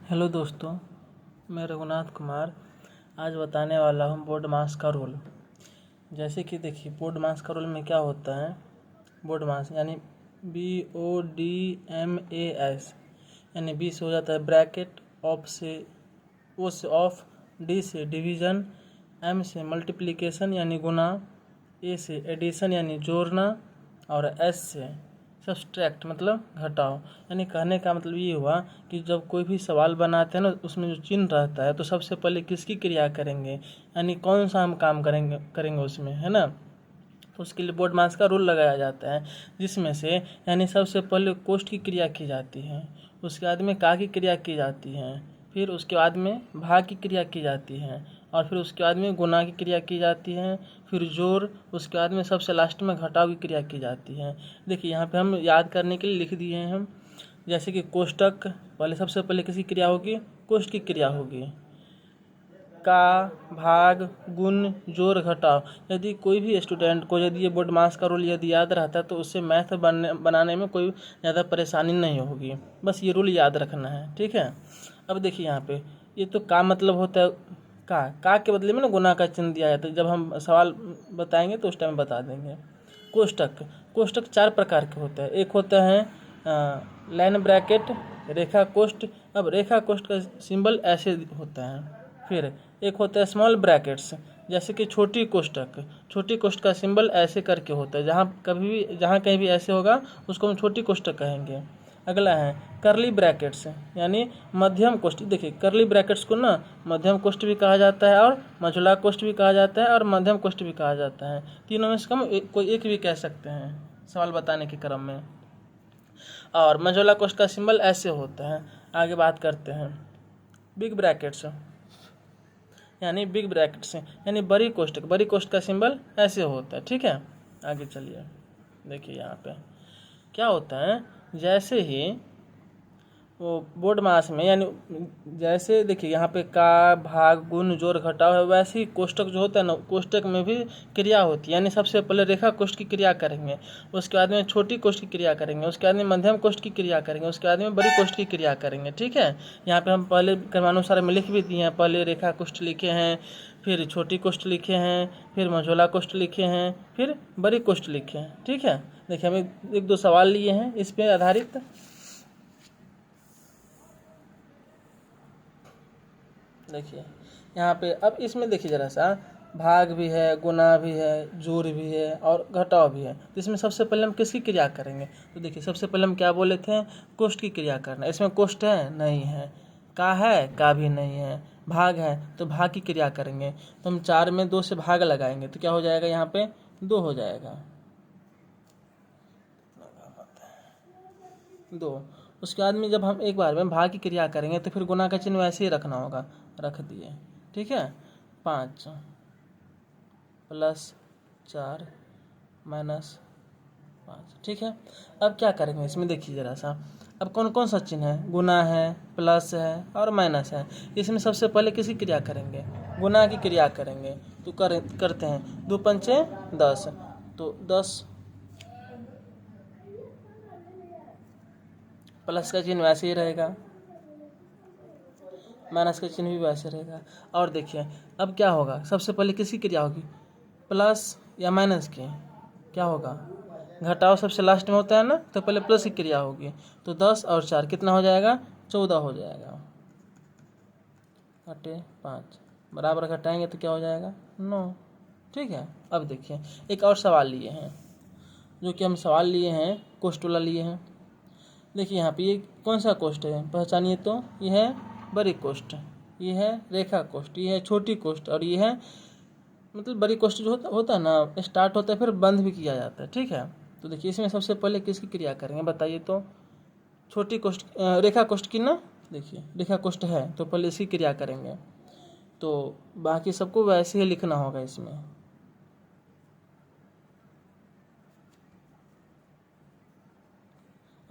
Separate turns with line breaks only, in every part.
Hello दोस्तों, मैं रघुनाथ कुमार आज बताने वाला हूँ बोर्ड मास का रोल। जैसे कि देखिए, बोर्ड मास का रोल में क्या होता है। बोर्ड मास यानी BODMAS, यानी बी से हो जाता है ब्रैकेट, ऑफ से ओ से ऑफ, डी से डिवीज़न, एम से मल्टीप्लिकेशन यानी गुना, ए से एडिशन यानी जोड़ना, और एस से सब्सट्रैक्ट मतलब घटाओ। यानी कहने का मतलब ये हुआ कि जब कोई भी सवाल बनाते हैं ना, उसमें जो चिन्ह रहता है तो सबसे पहले किसकी क्रिया करेंगे, यानी कौन सा हम काम करेंगे उसमें, है ना। तो उसके लिए बोर्ड मास का रूल लगाया जाता है, जिसमें से यानी सबसे पहले कोष्ठ की क्रिया की जाती है, उसके बाद में का की क्रिया की जाती है, फिर उसके बाद में भाग की क्रिया की जाती है, और फिर उसके बाद में गुणा की क्रिया की जाती है, फिर जोड़, उसके बाद में सबसे लास्ट में घटाव की क्रिया की जाती है। देखिए यहाँ पे हम याद करने के लिए लिख दिए हैं हम, जैसे कि कोष्टक पहले सबसे पहले किसकी क्रिया होगी, कोष्ठ की क्रिया होगी। का, भाग, गुण, जोड़, घटाव। यदि कोई भी स्टूडेंट को यदि ये बोर्ड मास का रूल यदि याद रहता है तो उससे मैथ बनाने में कोई ज़्यादा परेशानी नहीं होगी। बस ये रूल याद रखना है, ठीक है। अब देखिए यहाँ पे ये तो का मतलब होता है का के बदले में ना गुना का चिन्ह दिया जाता है। जब हम सवाल बताएंगे तो उस टाइम बता देंगे। कोष्टक कोष्टक 4 प्रकार के होते हैं। एक होता है लाइन ब्रैकेट, रेखा कोष्ठ। अब रेखा कोष्ठ का सिंबल ऐसे होता है। फिर एक होता है स्मॉल ब्रैकेट्स, जैसे कि छोटी कोष्ठ का सिंबल ऐसे करके होता है। जहाँ कहीं भी ऐसे होगा उसको हम छोटी कोष्ठक कहेंगे। अगला है करली ब्रैकेट्स, यानी मध्यम कोष्ठ। देखिए करली ब्रैकेट्स को ना मध्यम कोष्ठ भी कहा जाता है, और मझोला कोष्ठ भी कहा जाता है, और मध्यम कोष्ठ भी कहा जाता है। तीनों में से हम कोई एक भी कह सकते हैं सवाल बताने के क्रम में। और मझोला कोष्ठ का सिंबल ऐसे होता है। आगे बात करते हैं बिग ब्रैकेट्स, यानी बिग ब्रैकेट्स यानी बड़ी कोष्ठ का सिंबल ऐसे होता है, ठीक है। आगे चलिए, देखिए यहाँ पे क्या होता है। जैसे ही वो बोर्ड मास में यानी जैसे देखिए यहाँ पे का, भाग, गुण, जोड़, घटाव है, वैसे ही कोष्टक जो होता है ना, कोष्टक में भी क्रिया होती है। यानी सबसे पहले रेखा कोष्ठ की क्रिया करेंगे, उसके बाद में छोटी कोष्ठ की क्रिया करेंगे, उसके बाद में मध्यम कोष्ठ की क्रिया करेंगे, उसके बाद में बड़ी कोष्ठ की क्रिया करेंगे, ठीक है। यहाँ पे हम पहले क्रमानुसार में लिख भी दिए हैं। पहले रेखा कोष्ठ लिखे हैं, फिर छोटी कोष्ठ लिखे हैं, फिर मझोला कोष्ठ लिखे हैं, फिर बड़ी कोष्ठ लिखे हैं, ठीक है। देखिए हमें 1-2 सवाल लिए हैं इस पे आधारित। देखिए यहाँ पे अब इसमें देखिए ज़रा सा भाग भी है, गुना भी है, जोड़ भी है और घटाव भी है। तो इसमें सबसे पहले हम किसकी क्रिया करेंगे, तो देखिए सबसे पहले हम क्या बोले थे, कोष्ठ की क्रिया करना। इसमें कोष्ठ है नहीं है, का है का भी नहीं है, भाग है तो भाग की क्रिया करेंगे। तो हम 4 में 2 से भाग लगाएंगे तो क्या हो जाएगा, यहाँ पे 2 हो जाएगा, 2। उसके बाद में जब हम एक बार में भाग की क्रिया करेंगे तो फिर गुना का चिन्ह वैसे ही रखना होगा, रख दिए, ठीक है। 5 + 4 - 5, ठीक है। अब क्या करेंगे इसमें, देखिए ज़रा सा, अब कौन कौन सा चिन्ह है, गुना है, प्लस है और माइनस है। इसमें सबसे पहले किसकी क्रिया करेंगे, गुना की क्रिया करेंगे। तो करते हैं 2 पंचे 10, तो 10 प्लस का चिन्ह वैसे ही रहेगा, माइनस का चिन्ह भी वैसे रहेगा। और देखिए अब क्या होगा, सबसे पहले किसकी क्रिया होगी, प्लस या माइनस की, क्या होगा, घटाव सबसे लास्ट में होता है ना, तो पहले प्लस की क्रिया होगी। तो 10 और 4 कितना हो जाएगा, 14 हो जाएगा, घटे 5 बराबर घटाएंगे तो क्या हो जाएगा, 9, ठीक है। अब देखिए एक और सवाल लिए हैं, जो कि हम सवाल लिए हैं कोष्ठ वाला लिए हैं। देखिए यहाँ पे ये कौन सा कोष्ठ है, पहचानिए तो। ये है बड़ी कोष्ठ, ये है रेखा कोष्ठ, ये है छोटी कोष्ठ, और ये है मतलब बड़ी कोष्ठ जो होता है ना, स्टार्ट होता है फिर बंद भी किया जाता है, ठीक है। तो देखिए इसमें सबसे पहले किसकी क्रिया करेंगे बताइए तो, छोटी कोष्ठ रेखा कोष्ठ की ना। देखिए रेखा कोष्ठ है तो पहले इसकी क्रिया करेंगे, तो बाकी सबको वैसे ही लिखना होगा इसमें।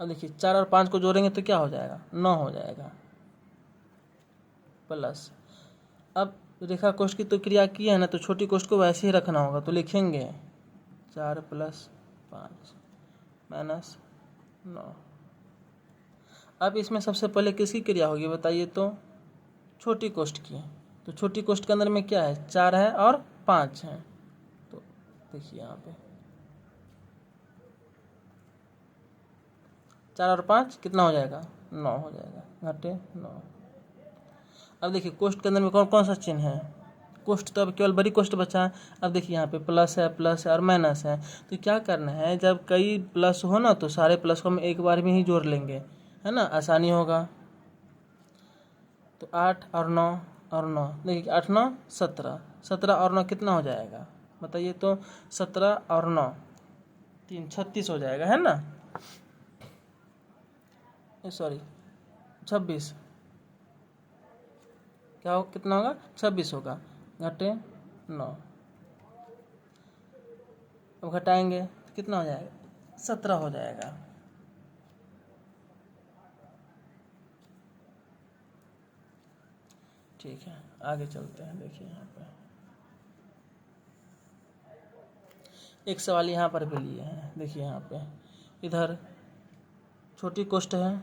अब देखिए 4 और 5 को जोड़ेंगे तो क्या हो जाएगा, 9 हो जाएगा, प्लस। अब रेखा कोष्ठ की तो क्रिया की है ना, तो छोटी कोष्ठ को वैसे ही रखना होगा, तो लिखेंगे 4 + 5 - 9। अब इसमें सबसे पहले किसकी क्रिया होगी बताइए तो, छोटी कोष्ठ की। तो छोटी कोष्ठ के अंदर में क्या है, 4 है और 5 है। तो देखिए यहाँ पे 4 और 5 कितना हो जाएगा, 9 हो जाएगा, घटे 9। अब देखिए कोष्ठ के अंदर में कौन कौन सा चिन्ह है, कोष्ठ तो अब केवल बड़ी कोष्ठ बचा है। अब देखिए यहाँ पे प्लस है और माइनस है। तो क्या करना है, जब कई प्लस हो ना तो सारे प्लस को हम एक बार में ही जोड़ लेंगे, है ना, आसानी होगा। तो 8 और 9 और 9, देखिए 8 9 17, 17 और 9 कितना हो जाएगा बताइए तो, 17 और 9 3 36 हो जाएगा, है ना, सॉरी 26, क्या हो, कितना होगा 26 होगा, घटे 9। अब घटाएंगे तो कितना हो जाएगा, 17 हो जाएगा। ठीक है, आगे चलते हैं। देखिए यहाँ पे एक सवाल यहाँ पर भी लिए हैं। देखिए यहाँ पे इधर छोटी कोष्ठ है,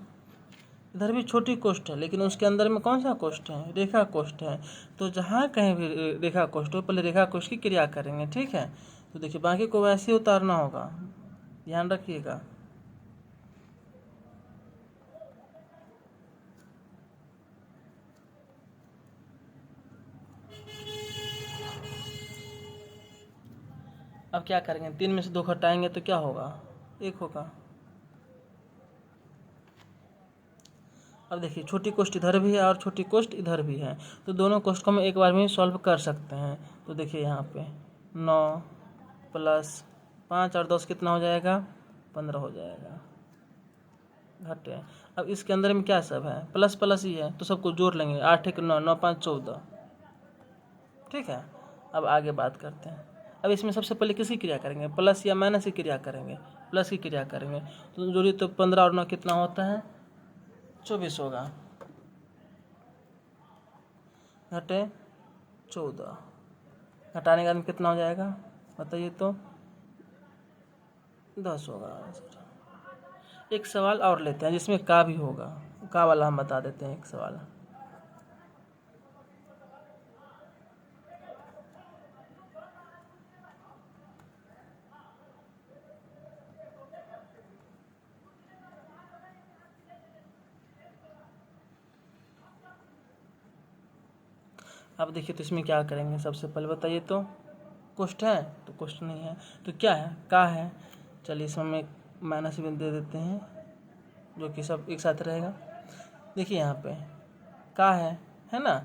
इधर भी छोटी कोष्ठ है, लेकिन उसके अंदर में कौन सा कोष्ठ है, रेखा कोष्ठ है। तो जहाँ कहीं भी रेखा कोष्ठ हो पहले रेखा कोष्ठ की क्रिया करेंगे, ठीक है। तो देखिए बाकी को वैसे ही उतारना होगा, ध्यान रखिएगा। अब क्या करेंगे, 3 में से 2 घटाएंगे तो क्या होगा, 1 होगा। अब देखिए छोटी कोष्ठ इधर भी है और छोटी कोष्ठ इधर भी है, तो दोनों कोष्ठ को हम एक बार में सॉल्व कर सकते हैं। तो देखिए यहाँ पे 9 प्लस 5 और 10 कितना हो जाएगा, 15 हो जाएगा, घटे। अब इसके अंदर में क्या सब है, प्लस प्लस ही है, तो सबको जोड़ लेंगे, 8 1 9, 9 5 14, ठीक है। अब आगे बात करते हैं। अब इसमें सबसे पहले किसकी क्रिया करेंगे, प्लस या माइनस की क्रिया करेंगे, प्लस की क्रिया करेंगे। तो जोड़िए तो 15 और 9 कितना होता है, 24 होगा, घटे 14, घटाने का कितना हो जाएगा बताइए तो, 10 होगा। एक सवाल और लेते हैं जिसमें का भी होगा, का वाला हम बता देते हैं एक सवाल। अब देखिए तो इसमें क्या करेंगे, सबसे पहले बताइए तो, कोष्ठ है तो कोष्ठ नहीं है, तो क्या है, का है। चलिए इसमें हम एक माइनस भी दे देते हैं जो कि सब एक साथ रहेगा। देखिए यहाँ पे का है ना।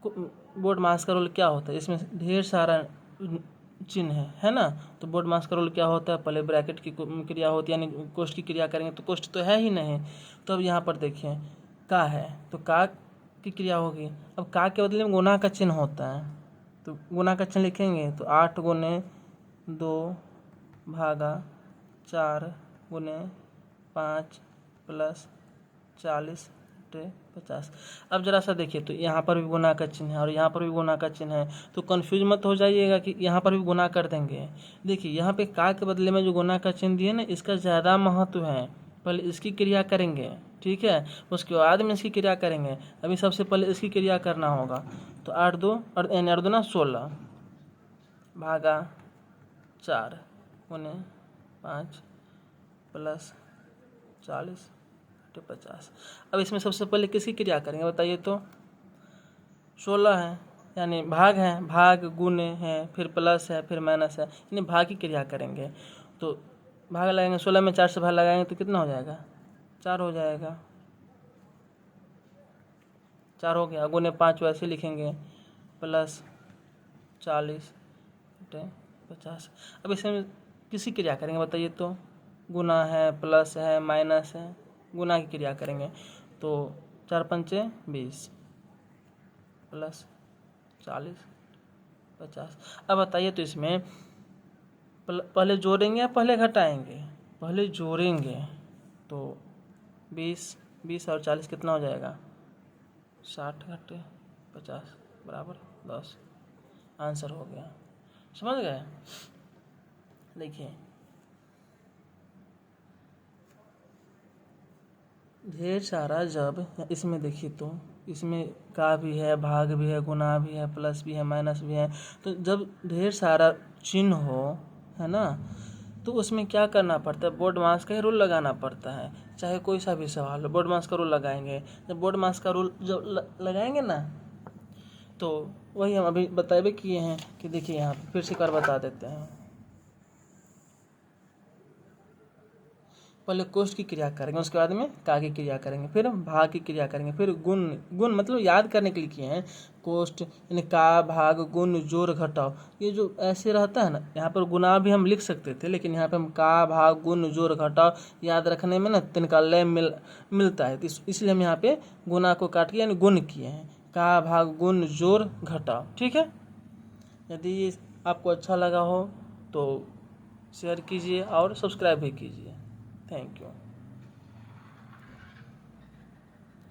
बोर्ड मास का रोल क्या होता है, इसमें ढेर सारा चिन्ह है ना। तो बोर्ड मास का रोल क्या होता है, पहले ब्रैकेट की क्रिया होती है, यानी कोष्ठ की क्रिया करेंगे, तो कोष्ठ तो है ही नहीं। तो अब यहाँ पर देखिए का है तो का की क्रिया होगी। अब का के बदले में गुना का चिन्ह होता है, तो गुना का चिन्ह लिखेंगे तो 8 गुने 2 भागा 4 गुने 5 प्लस 40 बटे 50। अब जरा सा देखिए तो यहाँ पर भी गुना का चिन्ह है और यहाँ पर भी गुना का चिन्ह है, तो कन्फ्यूज मत हो जाइएगा कि यहाँ पर भी गुना कर देंगे। देखिए यहाँ पे का के बदले में जो गुना का चिन्ह दिए ना, इसका ज़्यादा महत्व है। पहले इसकी क्रिया करेंगे, ठीक है, उसके बाद में इसकी क्रिया करेंगे। अभी सबसे पहले इसकी क्रिया करना होगा। तो 8 2 और 8 2 16 भागा 4 गुने 5 प्लस 40 बटे 50। अब इसमें सबसे पहले किसकी क्रिया करेंगे बताइए तो, 16 है यानी भाग है, भाग गुने है, फिर प्लस है, फिर माइनस है, यानी भाग की क्रिया करेंगे। तो भाग लगाएंगे, 16 में 4 से भाग लगाएंगे तो कितना हो जाएगा, 4 हो जाएगा, 4 हो गया। गुने 5 वैसे लिखेंगे, प्लस 40 बटे 50। अब इसमें किसी क्रिया करेंगे बताइए तो, गुना है, प्लस है, माइनस है, गुना की क्रिया करेंगे। तो 4 पंचे 20 प्लस 40 50। अब बताइए तो इसमें पहले जोड़ेंगे या पहले घटाएंगे, पहले जोड़ेंगे। तो 20 और 40 कितना हो जाएगा, 60 घटे 50 बराबर 10। आंसर हो गया, समझ गए। देखिए ढेर सारा जब इसमें देखिए तो इसमें का भी है, भाग भी है, गुना भी है, प्लस भी है, माइनस भी है। तो जब ढेर सारा चिन्ह हो, है ना, तो उसमें क्या करना पड़ता है, बोर्ड मास का ही रूल लगाना पड़ता है। चाहे कोई सा भी सवाल हो, बोर्ड मास का रूल लगाएंगे। जब बोर्ड मास का रूल जब लगाएंगे ना, तो वही हम अभी बताए किए हैं कि देखिए यहाँ फिर से एक बार बता देते हैं। पहले कोष्ठ की क्रिया करेंगे, उसके बाद में का की क्रिया करेंगे, फिर भाग की क्रिया करेंगे, फिर गुण। गुण मतलब याद करने के लिए किए हैं। कोष्ठ यानी का, भाग, गुण, जोड़, घटाव, ये जो ऐसे रहता है ना, यहाँ पर गुना भी हम लिख सकते थे, लेकिन यहाँ पे हम का, भाग, गुण, जोड़, घटाव याद रखने में ना तिनका लय मिलता है, तो इसलिए हम यहाँ पे गुना को काट के यानी गुण किए हैं। का, भाग, गुण, जोड़, घटाव। ठीक है। यदि आपको अच्छा लगा हो तो शेयर कीजिए और सब्सक्राइब भी कीजिए। Thank you.